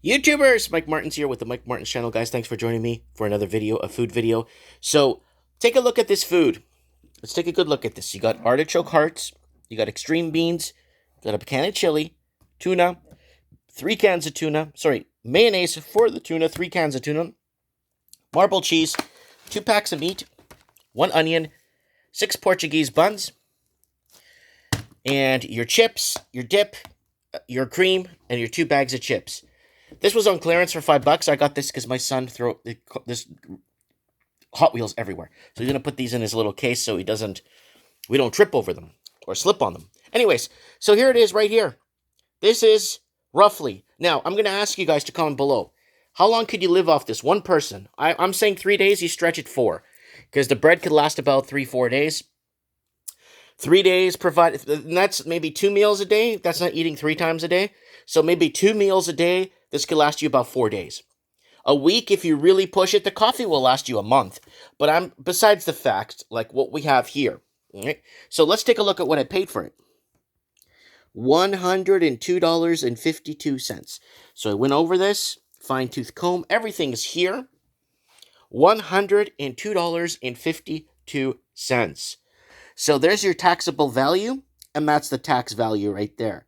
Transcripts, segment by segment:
YouTubers, Mike Martin's here with the Mike Martin's channel, guys. Thanks for joining me for another video, a food video. So, take a look at this food. Let's take a good look at this. You got artichoke hearts, you got extreme beans, you got a can of chili, tuna, 3 cans of tuna, mayonnaise for the tuna, 3 cans of tuna, marble cheese, 2 packs of meat, 1 onion, 6 Portuguese buns, and your chips, your dip, your cream, and your 2 bags of chips. This was on clearance for $5. I got this because my son threw this Hot Wheels everywhere. So he's going to put these in his little case so we don't trip over them or slip on them. Anyways, so here it is right here. This is roughly. Now, I'm going to ask you guys to comment below. How long could you live off this? One person. I'm saying 3 days. You stretch it 4. Because the bread could last about 3-4 days. 3 days provided, and that's maybe 2 meals a day. That's not eating 3 times a day. So maybe 2 meals a day. This could last you about 4 days. A week, if you really push it, the coffee will last you a month. But besides the fact, like what we have here. Right? So let's take a look at what I paid for it. $102.52. So I went over this, fine-tooth comb, everything is here. $102.52. So there's your taxable value, and that's the tax value right there.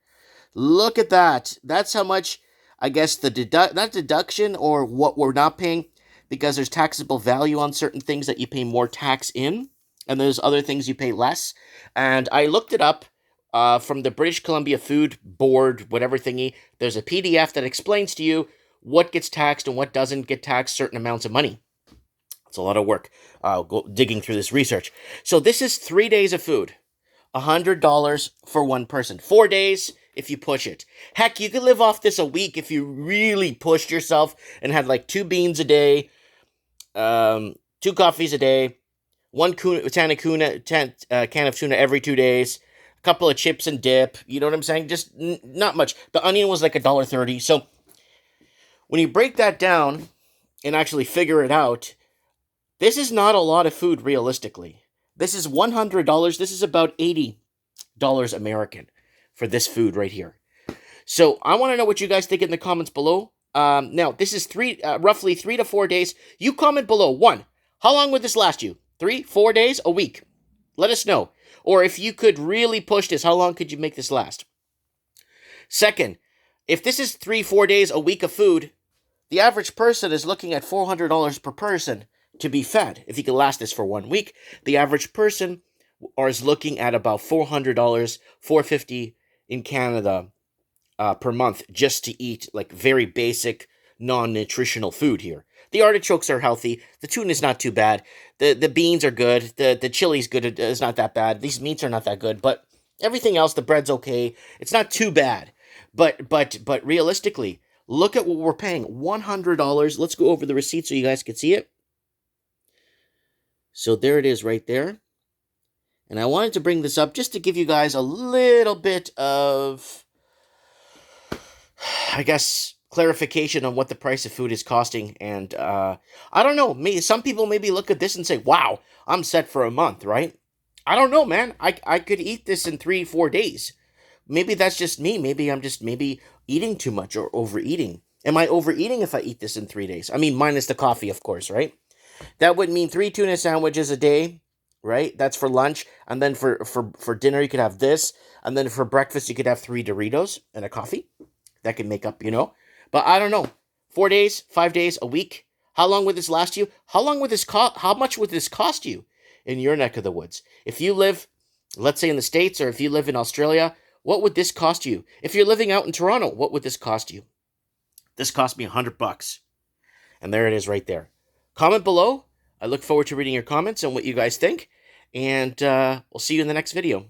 Look at that. That's how much, I guess, that deduction or what we're not paying, because there's taxable value on certain things that you pay more tax in, and there's other things you pay less. And I looked it up from the British Columbia Food Board, whatever thingy. There's a PDF that explains to you what gets taxed and what doesn't get taxed certain amounts of money. It's a lot of work digging through this research. So this is 3 days of food. $100 for one person. 4 days if you push it. Heck, you could live off this a week if you really pushed yourself and had like 2 beans a day, 2 coffees a day, 1 can of tuna every 2 days, a couple of chips and dip. You know what I'm saying? Just not much. The onion was like $1.30. So when you break that down and actually figure it out, this is not a lot of food realistically. This is $100. This is about $80 American for this food right here. So I want to know what you guys think in the comments below. Now, this is roughly 3 to 4 days. You comment below. 1, how long would this last you? 3, 4 days? A week? Let us know. Or if you could really push this, how long could you make this last? Second, if this is 3-4 days, a week of food, the average person is looking at $400 per person to be fed. If you can last this for 1 week, the average person is looking at about $400, $450 in Canada per month just to eat like very basic non-nutritional food here. The artichokes are healthy. The tuna is not too bad. The beans are good. The chili's good. It's not that bad. These meats are not that good. But everything else, the bread's okay. It's not too bad. But realistically, look at what we're paying. $100. Let's go over the receipt so you guys can see it. So there it is right there. And I wanted to bring this up just to give you guys a little bit of, I guess, clarification on what the price of food is costing. And I don't know. Some people maybe look at this and say, wow, I'm set for a month, right? I don't know, man. I could eat this in 3-4 days. Maybe that's just me. Maybe I'm just eating too much or overeating. Am I overeating if I eat this in 3 days? I mean, minus the coffee, of course, right? That would mean 3 tuna sandwiches a day, right? That's for lunch. And then for dinner, you could have this. And then for breakfast, you could have 3 Doritos and a coffee. That could make up, But I don't know. 4 days, 5 days, a week. How long would this last you? How much would this cost you in your neck of the woods? If you live, let's say in the States, or if you live in Australia, what would this cost you? If you're living out in Toronto, what would this cost you? This cost me $100. And there it is right there. Comment below. I look forward to reading your comments and what you guys think. And we'll see you in the next video.